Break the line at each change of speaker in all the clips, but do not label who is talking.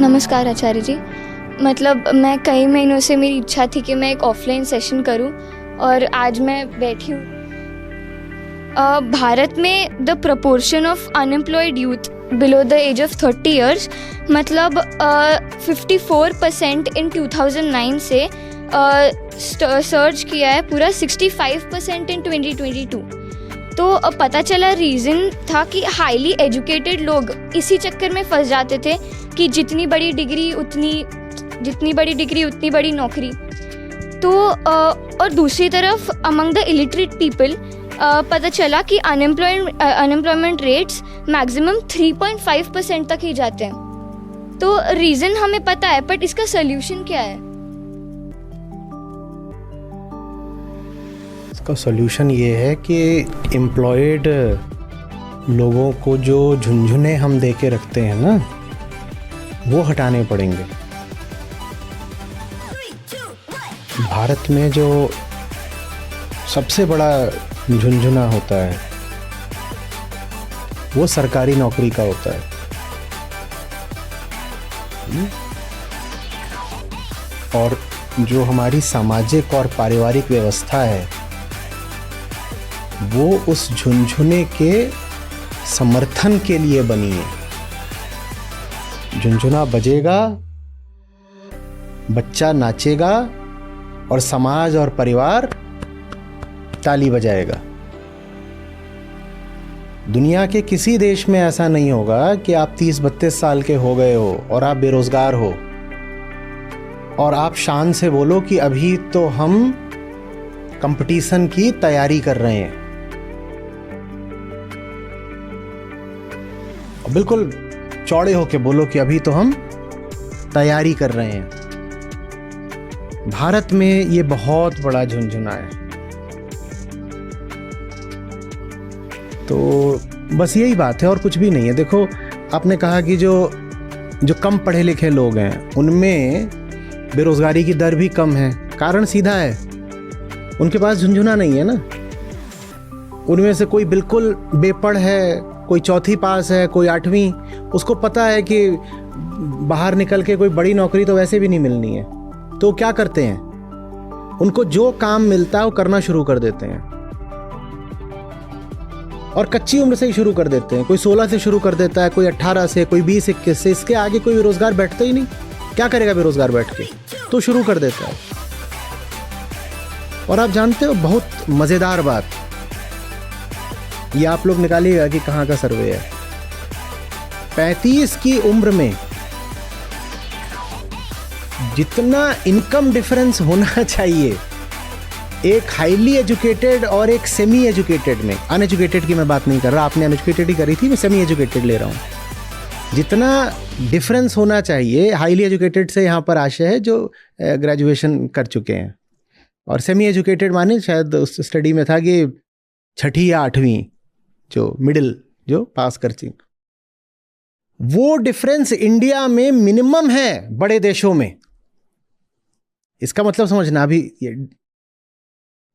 नमस्कार आचार्य जी। मतलब मैं कई महीनों से मेरी इच्छा थी कि मैं एक ऑफलाइन सेशन करूं और आज मैं बैठी हूँ। भारत में the proportion of unemployed youth below the age of 30 years मतलब 54% इन 2009 से सर्च किया है पूरा 65% इन 2022। तो पता चला रीज़न था कि हाईली एजुकेटेड लोग इसी चक्कर में फंस जाते थे कि जितनी बड़ी डिग्री उतनी बड़ी नौकरी। तो और दूसरी तरफ अमंग द इलिटरेट पीपल पता चला कि अनएम्प्लॉयमेंट रेट्स मैक्सिमम 3.5% तक ही जाते हैं। तो रीज़न हमें पता है, बट इसका सल्यूशन क्या है?
इसका सॉल्यूशन ये है कि एम्प्लॉयड लोगों को जो झुंझुने हम दे के रखते हैं ना, वो हटाने पड़ेंगे। भारत में जो सबसे बड़ा झुंझुना होता है वो सरकारी नौकरी का होता है। और जो हमारी सामाजिक और पारिवारिक व्यवस्था है वो उस झुंझुने के समर्थन के लिए बनी है। झुंझुना बजेगा, बच्चा नाचेगा और समाज और परिवार ताली बजाएगा। दुनिया के किसी देश में ऐसा नहीं होगा कि आप 30-32 साल के हो गए हो और आप बेरोजगार हो और आप शान से बोलो कि अभी तो हम कंपटीशन की तैयारी कर रहे हैं। बिल्कुल चौड़े होके बोलो कि अभी तो हम तैयारी कर रहे हैं। भारत में ये बहुत बड़ा झुंझुना है। तो बस यही बात है और कुछ भी नहीं है। देखो, आपने कहा कि जो कम पढ़े लिखे लोग हैं उनमें बेरोजगारी की दर भी कम है। कारण सीधा है, उनके पास झुंझुना नहीं है ना। उनमें से कोई बिल्कुल बेपढ़ है, कोई चौथी पास है, कोई 8वीं। उसको पता है कि बाहर निकल के कोई बड़ी नौकरी तो वैसे भी नहीं मिलनी है। तो क्या करते हैं, उनको जो काम मिलता है वो करना शुरू कर देते हैं और कच्ची उम्र से ही शुरू कर देते हैं। कोई 16 से शुरू कर देता है, कोई 18 से, कोई 20-21 से। इसके आगे कोई बेरोजगार बैठता ही नहीं। क्या करेगा बेरोजगार बैठ के? तो शुरू कर देता है। और आप जानते हो, बहुत मजेदार बात, ये आप लोग निकालिएगा कि कहाँ का सर्वे है। 35 की उम्र में जितना इनकम डिफरेंस होना चाहिए एक हाईली एजुकेटेड और एक सेमी एजुकेटेड में, अनएजुकेटेड की मैं बात नहीं कर रहा, आपने अनएजुकेटेड ही करी थी, मैं सेमी एजुकेटेड ले रहा हूँ। जितना डिफरेंस होना चाहिए हाईली एजुकेटेड से, यहाँ पर आशय है जो ग्रेजुएशन कर चुके हैं, और सेमी एजुकेटेड माने शायद उस स्टडी में था कि 6ठी या 8वीं जो मिडिल जो पास कर चुके। वो डिफरेंस इंडिया में मिनिमम है बड़े देशों में। इसका मतलब समझना, अभी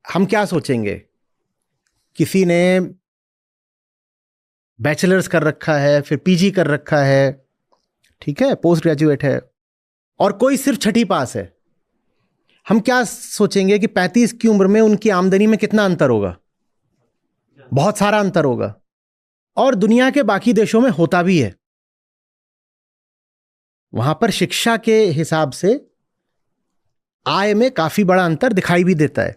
हम क्या सोचेंगे, किसी ने बैचलर्स कर रखा है, फिर पीजी कर रखा है, ठीक है, पोस्ट ग्रेजुएट है, और कोई सिर्फ 6ठी पास है। हम क्या सोचेंगे कि 35 की उम्र में उनकी आमदनी में कितना अंतर होगा? बहुत सारा अंतर होगा। और दुनिया के बाकी देशों में होता भी है। वहां पर शिक्षा के हिसाब से आय में काफी बड़ा अंतर दिखाई भी देता है।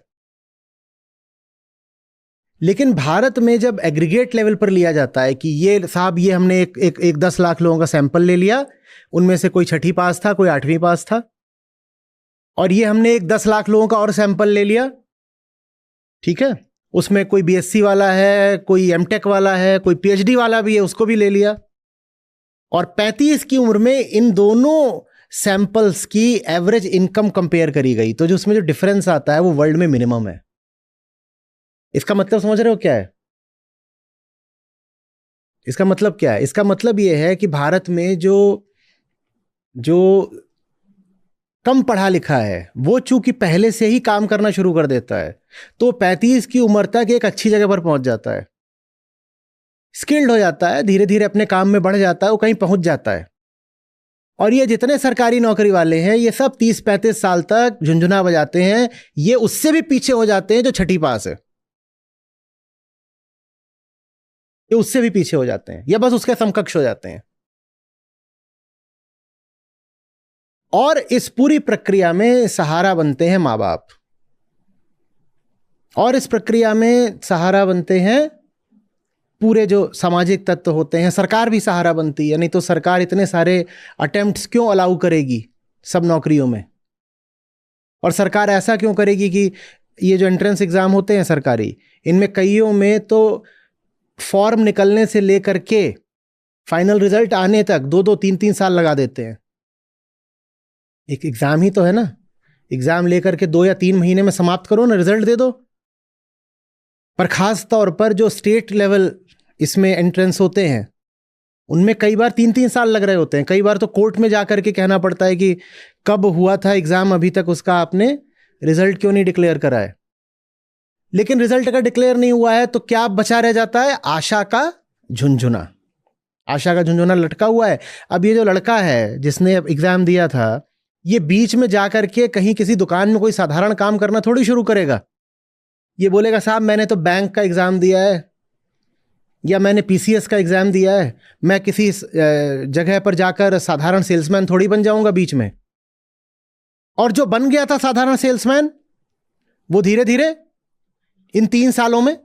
लेकिन भारत में जब एग्रीगेट लेवल पर लिया जाता है कि ये साहब, ये हमने एक 10 लाख लोगों का सैंपल ले लिया, उनमें से कोई 6ठी पास था, कोई 8वीं पास था, और ये हमने एक 10 लाख लोगों का और सैंपल ले लिया, ठीक है, उसमें कोई बीएससी वाला है, कोई एमटेक वाला है, कोई पीएचडी वाला भी है, उसको भी ले लिया, और 35 की उम्र में इन दोनों सैंपल्स की एवरेज इनकम कंपेयर करी गई, तो जो उसमें जो डिफरेंस आता है वो वर्ल्ड में मिनिमम है। इसका मतलब समझ रहे हो क्या है? इसका मतलब क्या है? इसका मतलब यह है कि भारत में जो कम पढ़ा लिखा है वो चूंकि पहले से ही काम करना शुरू कर देता है, तो 35 की उम्र तक एक अच्छी जगह पर पहुंच जाता है, स्किल्ड हो जाता है, धीरे धीरे अपने काम में बढ़ जाता है, वो कहीं पहुंच जाता है। और ये जितने सरकारी नौकरी वाले हैं ये सब 30-35 साल तक झुंझुना बजाते हैं, ये उससे भी पीछे हो जाते हैं जो छठी पास है, ये उससे भी पीछे हो जाते हैं या बस उसके समकक्ष हो जाते हैं। और इस पूरी प्रक्रिया में सहारा बनते हैं माँ बाप, और इस प्रक्रिया में सहारा बनते हैं पूरे जो सामाजिक तत्व होते हैं। सरकार भी सहारा बनती है, नहीं तो सरकार इतने सारे अटेम्प्ट्स क्यों अलाउ करेगी सब नौकरियों में? और सरकार ऐसा क्यों करेगी कि ये जो एंट्रेंस एग्जाम होते हैं सरकारी, इनमें कईयों में तो फॉर्म निकलने से लेकर के फाइनल रिजल्ट आने तक 2-2, 3-3 साल लगा देते हैं। एक एग्जाम ही तो है ना, एग्जाम लेकर के 2 या 3 महीने में समाप्त करो ना, रिजल्ट दे दो। पर खास तौर पर जो स्टेट लेवल इसमें एंट्रेंस होते हैं उनमें कई बार 3-3 साल लग रहे होते हैं। कई बार तो कोर्ट में जा करके कहना पड़ता है कि कब हुआ था एग्जाम, अभी तक उसका आपने रिजल्ट क्यों नहीं डिक्लेयर करा है। लेकिन रिजल्ट अगर डिक्लेयर नहीं हुआ है तो क्या बचा रह जाता है? आशा का झुंझुना। आशा का झुंझुना लटका हुआ है। अब ये जो लड़का है जिसने एग्जाम दिया था, ये बीच में जाकर के कहीं किसी दुकान में कोई साधारण काम करना थोड़ी शुरू करेगा। ये बोलेगा साहब मैंने तो बैंक का एग्जाम दिया है या मैंने पीसीएस का एग्जाम दिया है, मैं किसी जगह पर जाकर साधारण सेल्समैन थोड़ी बन जाऊंगा बीच में। और जो बन गया था साधारण सेल्समैन, वो धीरे धीरे इन 3 सालों में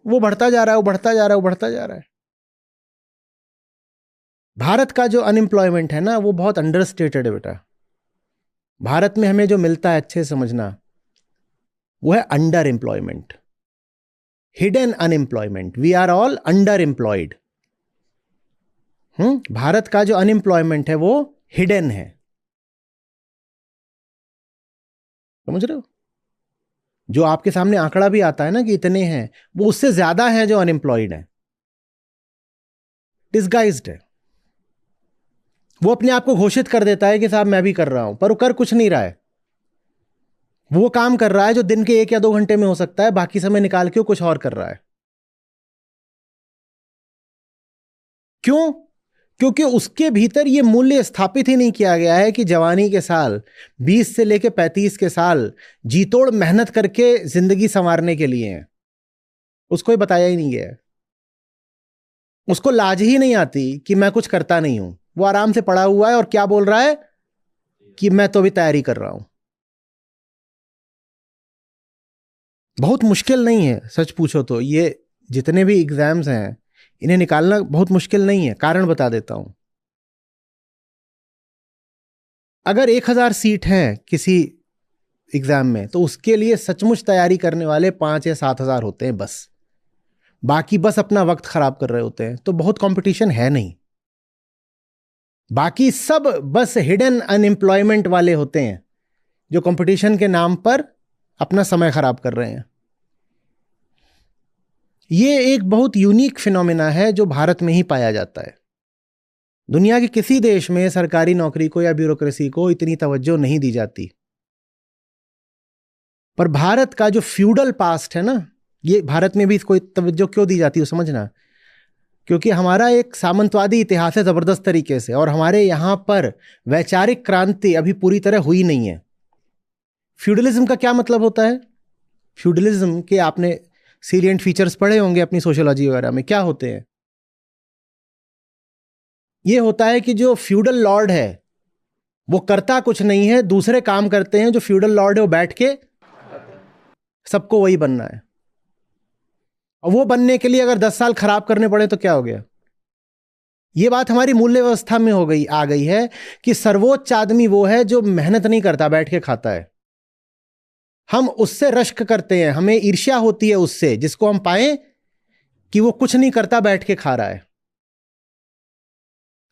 वो बढ़ता जा रहा है, वो बढ़ता जा रहा है, वो बढ़ता जा रहा है। भारत का जो अनएम्प्लॉयमेंट है ना, वो बहुत अंडरस्टेटेड है बेटा। भारत में हमें जो मिलता है अच्छे समझना, वो है under employment, hidden unemployment. We are all under employed. Bharat का जो अनएम्प्लॉयमेंट है वो हिडन है, समझ रहे हो? जो आपके सामने आंकड़ा भी आता है ना कि इतने हैं, वो उससे ज्यादा है जो अनएम्प्लॉयड है, डिस्गाइज्ड है। वो अपने आप को घोषित कर देता है कि साहब मैं भी कर रहा हूं, पर वो कर कुछ नहीं रहा है। वो काम कर रहा है जो दिन के 1 या 2 घंटे में हो सकता है, बाकी समय निकाल के वो कुछ और कर रहा है। क्यों? क्योंकि उसके भीतर ये मूल्य स्थापित ही नहीं किया गया है कि जवानी के साल 20 से लेके 35 के साल जीतोड़ मेहनत करके जिंदगी संवारने के लिए हैं। उसको ये बताया ही नहीं गया है। उसको लाज ही नहीं आती कि मैं कुछ करता नहीं हूं। वो आराम से पड़ा हुआ है और क्या बोल रहा है कि मैं तो अभी तैयारी कर रहा हूं। बहुत मुश्किल नहीं है, सच पूछो तो ये जितने भी एग्जाम्स हैं इन्हें निकालना बहुत मुश्किल नहीं है। कारण बता देता हूं। अगर 1000 सीट हैं किसी एग्जाम में, तो उसके लिए सचमुच तैयारी करने वाले 5 या 7 हजार होते हैं बस। बाकी बस अपना वक्त खराब कर रहे होते हैं। तो बहुत कंपटीशन है नहीं। बाकी सब बस हिडन अनएम्प्लॉयमेंट वाले होते हैं जो कंपटीशन के नाम पर अपना समय खराब कर रहे हैं। ये एक बहुत यूनिक फिनोमेना है जो भारत में ही पाया जाता है। दुनिया के किसी देश में सरकारी नौकरी को या ब्यूरोक्रेसी को इतनी तवज्जो नहीं दी जाती। पर भारत का जो फ्यूडल पास्ट है ना, ये भारत में भी इसको तवज्जो क्यों दी जाती है समझना। क्योंकि हमारा एक सामंतवादी इतिहास है जबरदस्त तरीके से, और हमारे यहां पर वैचारिक क्रांति अभी पूरी तरह हुई नहीं है। फ्यूडलिज्म का क्या मतलब होता है? फ्यूडलिज्म के आपने सीलिएंट फीचर्स पढ़े होंगे अपनी सोशियोलॉजी वगैरह में। क्या होते हैं? ये होता है कि जो फ्यूडल लॉर्ड है वो करता कुछ नहीं है, दूसरे काम करते हैं। जो फ्यूडल लॉर्ड है वो बैठ के सबको वही बनना है, और वो बनने के लिए अगर 10 साल खराब करने पड़े तो क्या हो गया? ये बात हमारी मूल्य व्यवस्था में आ गई है कि सर्वोच्च आदमी वो है जो मेहनत नहीं करता, बैठ के खाता है। हम उससे रश्क करते हैं, हमें ईर्ष्या होती है उससे जिसको हम पाएं कि वो कुछ नहीं करता, बैठ के खा रहा है।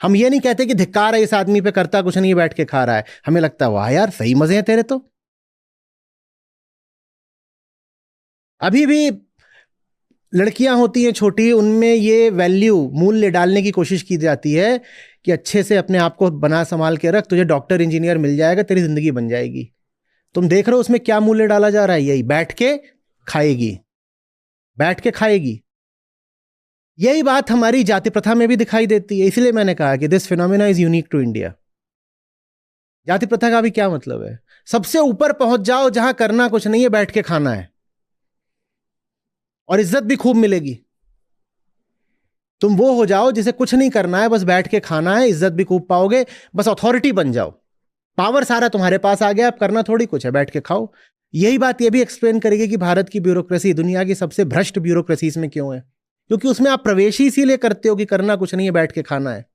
हम ये नहीं कहते कि धिक्कार है इस आदमी पे, करता कुछ नहीं, बैठ के खा रहा है। हमें लगता है वाह यार सही मजे हैं तेरे तो। अभी भी लड़कियां होती हैं छोटी, उनमें ये वैल्यू मूल्य डालने की कोशिश की जाती है कि अच्छे से अपने आप को बना संभाल के रख, तुझे डॉक्टर इंजीनियर मिल जाएगा, तेरी जिंदगी बन जाएगी। तुम देख रहे हो उसमें क्या मूल्य डाला जा रहा है? यही बैठ के खाएगी, बैठ के खाएगी। यही बात हमारी जाति प्रथा में भी दिखाई देती है। इसलिए मैंने कहा कि this phenomena is unique to India. जाति प्रथा का भी क्या मतलब है? सबसे ऊपर पहुंच जाओ जहां करना कुछ नहीं है, बैठ के खाना है और इज्जत भी खूब मिलेगी। तुम वो हो जाओ जिसे कुछ नहीं करना है, बस बैठ के खाना है, इज्जत भी खूब पाओगे, बस अथॉरिटी बन जाओ, पावर सारा तुम्हारे पास आ गया, अब करना थोड़ी कुछ है, बैठ के खाओ। यही बात ये भी एक्सप्लेन करेगी कि भारत की ब्यूरोक्रेसी दुनिया की सबसे भ्रष्ट ब्यूरोक्रेसीज में क्यों है, क्योंकि उसमें आप प्रवेश ही इसीलिए करते हो कि करना कुछ नहीं है, बैठ के खाना है।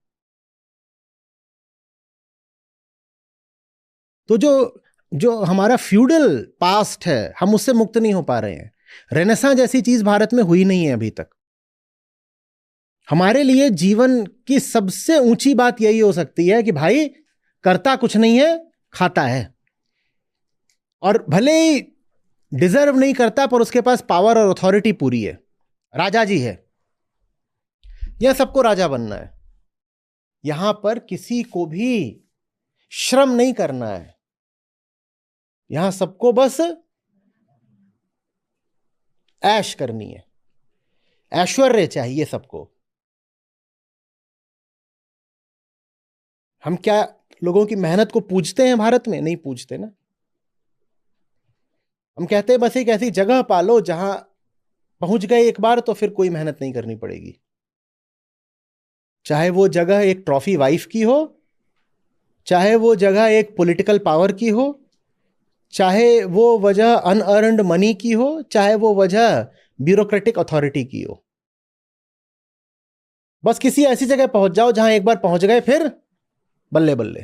तो जो जो हमारा फ्यूडल पास्ट है, हम उससे मुक्त नहीं हो पा रहे हैं। रेनेसां जैसी चीज भारत में हुई नहीं है अभी तक। हमारे लिए जीवन की सबसे ऊंची बात यही हो सकती है कि भाई करता कुछ नहीं है, खाता है, और भले ही डिजर्व नहीं करता पर उसके पास पावर और अथॉरिटी पूरी है, राजा जी है। यह सबको राजा बनना है। यहां पर किसी को भी श्रम नहीं करना है, यहां सबको बस ऐश करनी है, ऐश्वर्य चाहिए सबको। हम क्या लोगों की मेहनत को पूजते हैं भारत में? नहीं पूजते ना। हम कहते हैं बस एक ऐसी जगह पालो जहां पहुंच गए एक बार तो फिर कोई मेहनत नहीं करनी पड़ेगी, चाहे वो जगह एक ट्रॉफी वाइफ की हो, चाहे वो जगह एक पॉलिटिकल पावर की हो, चाहे वो वजह अनअर्न्ड मनी की हो, चाहे वो वजह ब्यूरोक्रेटिक अथॉरिटी की हो। बस किसी ऐसी जगह पहुंच जाओ जहां एक बार पहुंच गए फिर बल्ले बल्ले।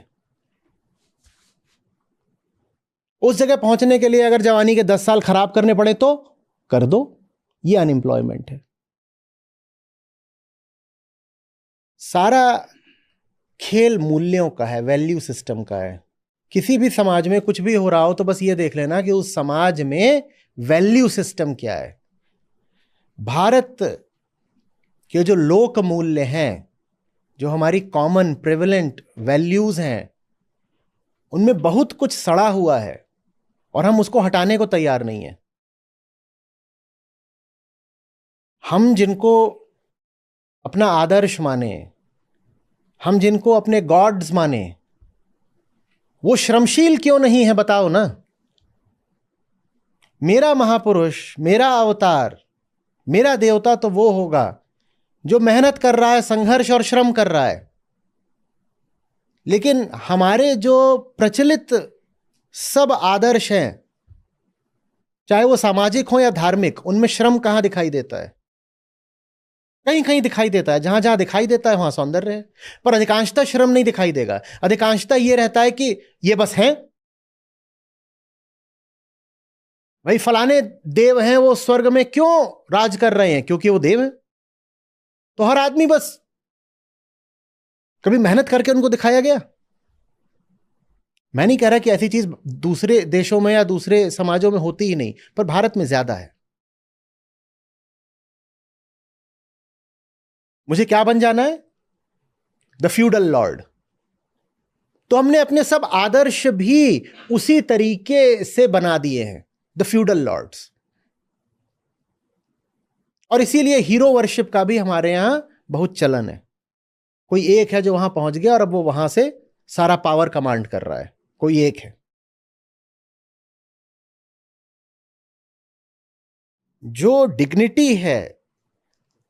उस जगह पहुंचने के लिए अगर जवानी के 10 साल खराब करने पड़े तो कर दो, ये अनएम्प्लॉयमेंट है। सारा खेल मूल्यों का है, वैल्यू सिस्टम का है। किसी भी समाज में कुछ भी हो रहा हो तो बस ये देख लेना कि उस समाज में वैल्यू सिस्टम क्या है। भारत के जो लोक मूल्य हैं, जो हमारी कॉमन प्रेवलेंट वैल्यूज हैं, उनमें बहुत कुछ सड़ा हुआ है और हम उसको हटाने को तैयार नहीं है। हम जिनको अपना आदर्श माने, हम जिनको अपने गॉड्स माने, वो श्रमशील क्यों नहीं है बताओ ना। मेरा महापुरुष, मेरा अवतार, मेरा देवता तो वो होगा जो मेहनत कर रहा है, संघर्ष और श्रम कर रहा है। लेकिन हमारे जो प्रचलित सब आदर्श हैं, चाहे वो सामाजिक हो या धार्मिक, उनमें श्रम कहां दिखाई देता है? कहीं कहीं दिखाई देता है, जहां जहां दिखाई देता है वहां सौंदर्य है, पर अधिकांशतः श्रम नहीं दिखाई देगा। अधिकांशतः यह रहता है कि ये बस हैं, भाई फलाने देव हैं, वो स्वर्ग में क्यों राज कर रहे हैं? क्योंकि वो देव हैं। तो हर आदमी बस कभी मेहनत करके उनको दिखाया गया? मैं नहीं कह रहा कि ऐसी चीज दूसरे देशों में या दूसरे समाजों में होती ही नहीं, पर भारत में ज्यादा है। मुझे क्या बन जाना है? The feudal Lord. तो हमने अपने सब आदर्श भी उसी तरीके से बना दिए हैं, द फ्यूडल लॉर्ड्स। और इसीलिए हीरो वर्शिप का भी हमारे यहां बहुत चलन है। कोई एक है जो वहां पहुंच गया और अब वो वहां से सारा पावर कमांड कर रहा है, कोई एक है। जो डिग्निटी है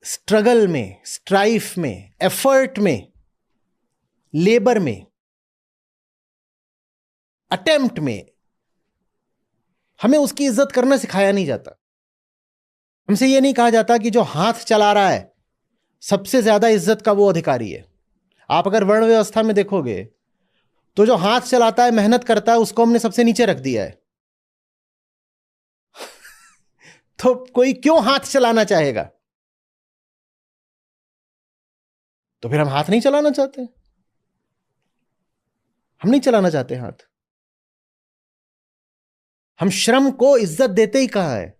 स्ट्रगल में, स्ट्राइफ में, एफर्ट में, लेबर में, अटेम्प्ट में, हमें उसकी इज्जत करना सिखाया नहीं जाता। हमसे यह नहीं कहा जाता कि जो हाथ चला रहा है सबसे ज्यादा इज्जत का वो अधिकारी है। आप अगर वर्ण व्यवस्था में देखोगे तो जो हाथ चलाता है, मेहनत करता है, उसको हमने सबसे नीचे रख दिया है। तो कोई क्यों हाथ चलाना चाहेगा? तो फिर हम हाथ नहीं चलाना चाहते, हम नहीं चलाना चाहते हाथ। हम श्रम को इज्जत देते ही कहां है?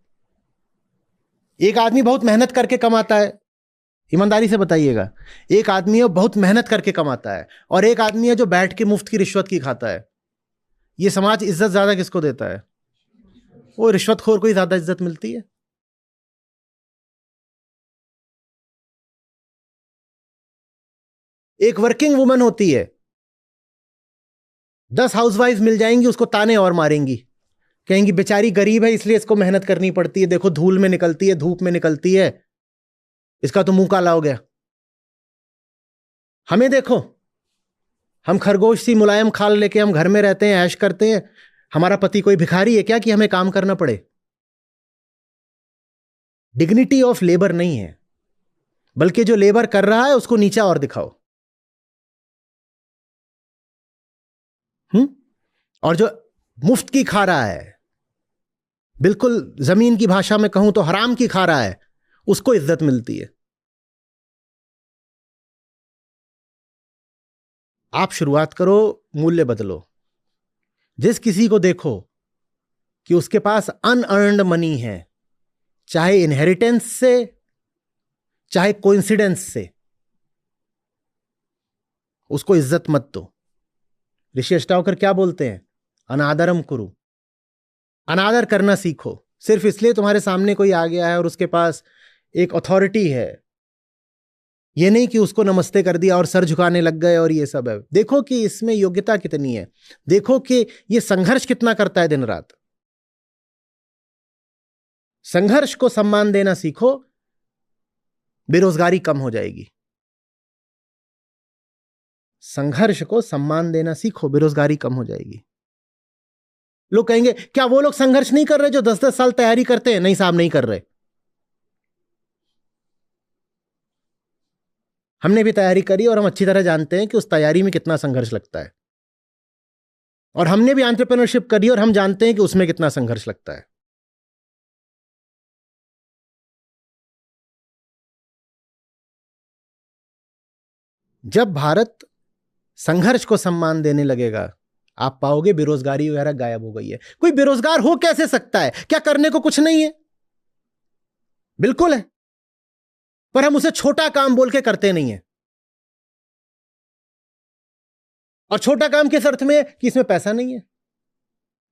एक आदमी बहुत मेहनत करके कमाता है, ईमानदारी से बताइएगा, एक आदमी है बहुत मेहनत करके कमाता है और एक आदमी है जो बैठ के मुफ्त की रिश्वत की खाता है। ये समाज इज्जत ज्यादा किसको देता है? वो रिश्वतखोर को ही ज्यादा इज्जत मिलती है। एक वर्किंग वुमन होती है, 10 हाउसवाइफ मिल जाएंगी, उसको ताने और मारेंगी, कहेंगी बेचारी गरीब है इसलिए इसको मेहनत करनी पड़ती है, देखो धूल में निकलती है, धूप में निकलती है, इसका तो मुंह काला हो गया। हमें देखो, हम खरगोश सी मुलायम खाल लेके हम घर में रहते हैं, ऐश करते हैं। हमारा पति कोई भिखारी है क्या कि हमें काम करना पड़े? डिग्निटी ऑफ लेबर नहीं है, बल्कि जो लेबर कर रहा है उसको नीचा और दिखाओ। और जो मुफ्त की खा रहा है, बिल्कुल जमीन की भाषा में कहूं तो हराम की खा रहा है, उसको इज्जत मिलती है। आप शुरुआत करो, मूल्य बदलो। जिस किसी को देखो कि उसके पास अनअर्न्ड मनी है, चाहे इनहेरिटेंस से चाहे कोइंसिडेंस से, उसको इज्जत मत दो। ऋषि अष्टावकर क्या बोलते हैं? अनादरम कुरु। अनादर करना सीखो। सिर्फ इसलिए तुम्हारे सामने कोई आ गया है और उसके पास एक अथॉरिटी है, ये नहीं कि उसको नमस्ते कर दिया और सर झुकाने लग गए और ये सब है। देखो कि इसमें योग्यता कितनी है, देखो कि ये संघर्ष कितना करता है दिन रात। संघर्ष को सम्मान देना सीखो, बेरोजगारी कम हो जाएगी। संघर्ष को सम्मान देना सीखो, बेरोजगारी कम हो जाएगी। लोग कहेंगे क्या वो लोग संघर्ष नहीं कर रहे जो 10-10 साल तैयारी करते हैं? नहीं साहब, नहीं कर रहे। हमने भी तैयारी करी और हम अच्छी तरह जानते हैं कि उस तैयारी में कितना संघर्ष लगता है। और हमने भी एंटरप्रेन्योरशिप करी और हम जानते हैं कि उसमें कितना संघर्ष लगता है। जब भारत संघर्ष को सम्मान देने लगेगा, आप पाओगे बेरोजगारी वगैरह गायब हो गई है। कोई बेरोजगार हो कैसे सकता है? क्या करने को कुछ नहीं है? बिल्कुल है, पर हम उसे छोटा काम बोल के करते नहीं है। और छोटा काम किस अर्थ में? कि इसमें पैसा नहीं है।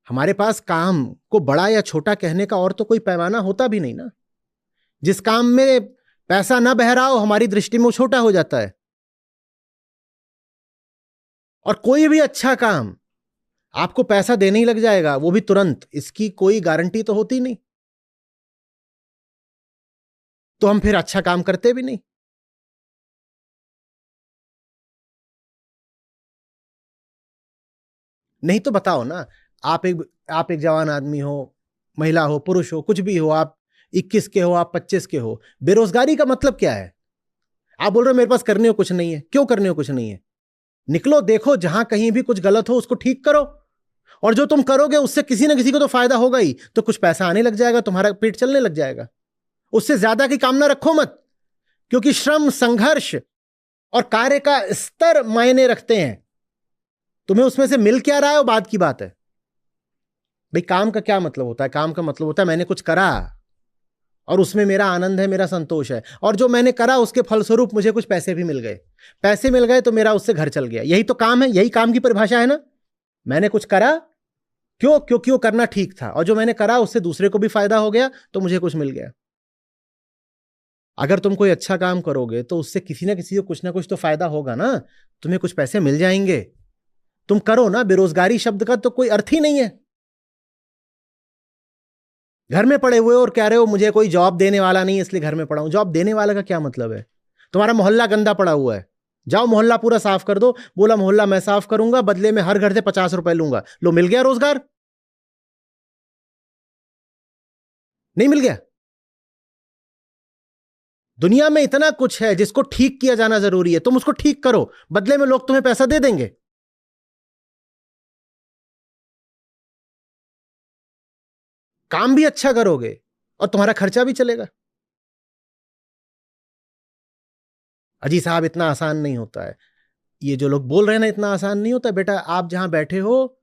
हमारे पास काम को बड़ा या छोटा कहने का और तो कोई पैमाना होता भी नहीं ना। जिस काम में पैसा ना बह रहा हो, हमारी दृष्टि में वो छोटा हो जाता है। और कोई भी अच्छा काम आपको पैसा देने ही लग जाएगा, वो भी तुरंत, इसकी कोई गारंटी तो होती नहीं। तो हम फिर अच्छा काम करते भी नहीं। नहीं तो बताओ ना, आप एक जवान आदमी हो, महिला हो, पुरुष हो, कुछ भी हो, आप 21 के हो, आप 25 के हो, बेरोजगारी का मतलब क्या है? आप बोल रहे हो मेरे पास करने को कुछ नहीं है। क्यों करने को कुछ नहीं है? निकलो, देखो, जहां कहीं भी कुछ गलत हो उसको ठीक करो। और जो तुम करोगे उससे किसी ना किसी को तो फायदा होगा ही, तो कुछ पैसा आने लग जाएगा, तुम्हारा पेट चलने लग जाएगा। उससे ज्यादा की कामना रखो मत, क्योंकि श्रम, संघर्ष और कार्य का स्तर मायने रखते हैं। तुम्हें उसमें से मिल क्या रहा है वो बात की बात है। भाई काम का क्या मतलब होता है? काम का मतलब होता है मैंने कुछ करा और उसमें मेरा आनंद है, मेरा संतोष है, और जो मैंने करा उसके फलस्वरूप मुझे कुछ पैसे भी मिल गए। पैसे मिल गए तो मेरा उससे घर चल गया। यही तो काम है, यही काम की परिभाषा है ना। मैंने कुछ करा, क्यों? क्योंकि वो करना ठीक था, और जो मैंने करा उससे दूसरे को भी फायदा हो गया, तो मुझे कुछ मिल गया। अगर तुम कोई अच्छा काम करोगे तो उससे किसी ना किसी को कुछ ना कुछ तो फायदा होगा ना, तुम्हें कुछ पैसे मिल जाएंगे। तुम करो ना। बेरोजगारी शब्द का तो कोई अर्थ ही नहीं है। घर में पड़े हुए और कह रहे हो मुझे कोई जॉब देने वाला नहीं इसलिए घर में पड़ा हूं। जॉब देने वाला का क्या मतलब है? तुम्हारा मोहल्ला गंदा पड़ा हुआ है, जाओ मोहल्ला पूरा साफ कर दो। बोला मोहल्ला मैं साफ करूंगा, बदले में हर घर से 50 रुपए लूंगा। लो, मिल गया रोजगार? नहीं मिल गया? दुनिया में इतना कुछ है जिसको ठीक किया जाना जरूरी है, तुम उसको ठीक करो, बदले में लोग तुम्हें पैसा दे देंगे। काम भी अच्छा करोगे और तुम्हारा खर्चा भी चलेगा। अजी साहब, इतना आसान नहीं होता है। ये जो लोग बोल रहे हैं ना, इतना आसान नहीं होता बेटा। आप जहां बैठे हो,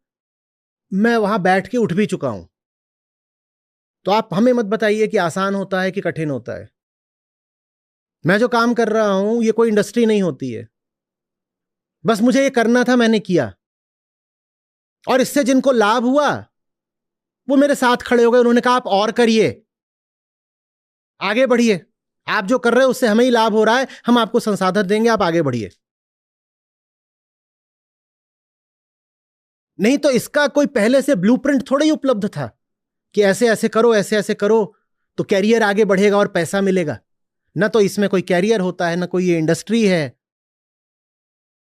मैं वहां बैठ के उठ भी चुका हूं। तो आप हमें मत बताइए कि आसान होता है कि कठिन होता है। मैं जो काम कर रहा हूं, ये कोई इंडस्ट्री नहीं होती है। बस मुझे ये करना था, मैंने किया, और इससे जिनको लाभ हुआ वो मेरे साथ खड़े हो गए। उन्होंने कहा आप और करिए, आगे बढ़िए, आप जो कर रहे हो उससे हमें ही लाभ हो रहा है, हम आपको संसाधन देंगे, आप आगे बढ़िए। नहीं तो इसका कोई पहले से ब्लूप्रिंट थोड़ा ही उपलब्ध था कि ऐसे ऐसे करो, ऐसे ऐसे करो तो कैरियर आगे बढ़ेगा और पैसा मिलेगा। ना तो इसमें कोई कैरियर होता है, ना कोई ये इंडस्ट्री है,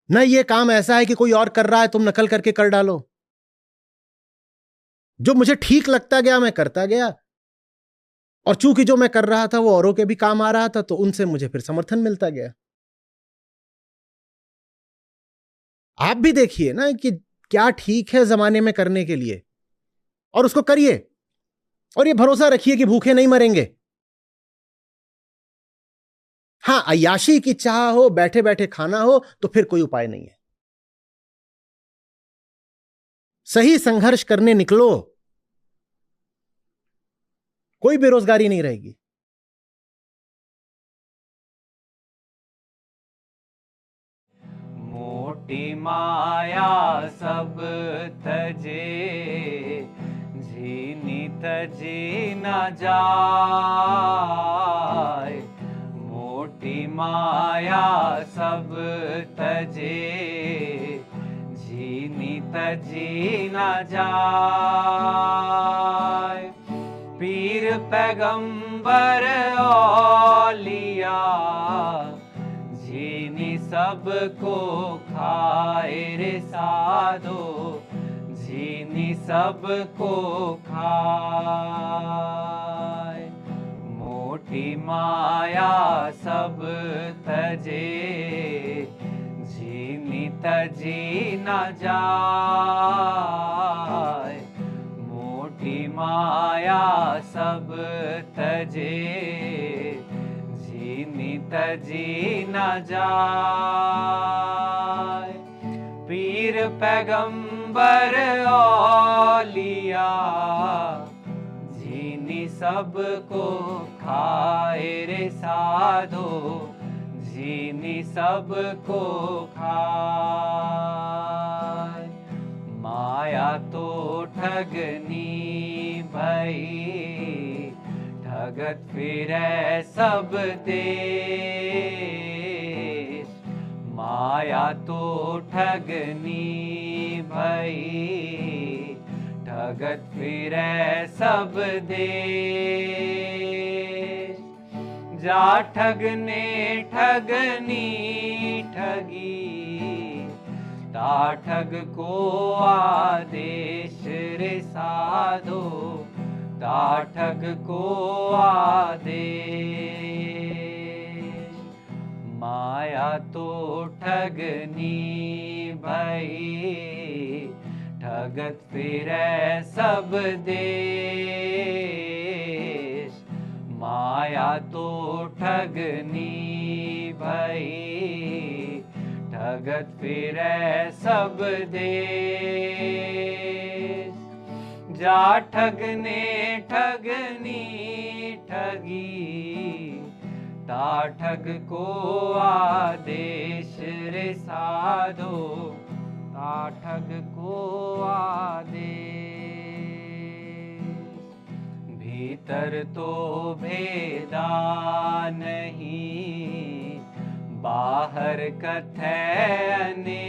ना ये काम ऐसा है कि कोई और कर रहा है तुम नकल करके कर डालो। जो मुझे ठीक लगता गया मैं करता गया, और चूंकि जो मैं कर रहा था वो औरों के भी काम आ रहा था तो उनसे मुझे फिर समर्थन मिलता गया। आप भी देखिए ना कि क्या ठीक है जमाने में करने के लिए, और उसको करिए, और ये भरोसा रखिए कि भूखे नहीं मरेंगे। हां, अय्याशी की चाह हो, बैठे बैठे खाना हो तो फिर कोई उपाय नहीं है। सही संघर्ष करने निकलो, कोई बेरोजगारी नहीं रहेगी।
मोटी माया सब तजे, झीनी तजी न जाए। मोटी माया सब तजे, झीनी तजी न जाए। पीर पैगंबर औलिया, झीनी सबको खाए रे साधो, झीनी सबको खाए। मोटी माया सब तजे, झीनी तजी न जाए। मोटी माया सब तजे, झीनी तजी न जाए। पीर पैगंबर औलिया, झीनी सबको खाए रे साधो, झीनी सबको खाए। माया तो ठगनी भई, ठगत फिरै सब देश। माया तो ठगनी भई, ठगत फिरै सब देश। जा ठगने ठगनी ठगी, ता ठग को आदेश रे साधो, ता ठग को आदेश। माया तो ठगनी भई, ठगत फिरै सब देश। माया तो ठगनी भई, ठगत फिरै सब देश। जा ठगने ठगनी ठगी, ता ठग को आदेश रे साधो, ता ठग को आदेश। भीतर तो भेदा नहीं, बाहर कथै अनेक।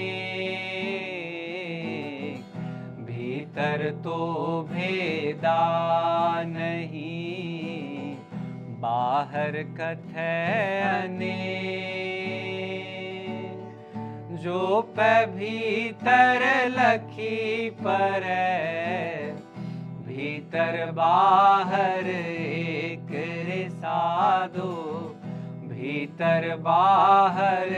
भीतर तो भेदा नहीं, बाहर कथै अनेक। जो पे भीतर लखी परै, भीतर बाहर एक रे साधो, भीतर बाहर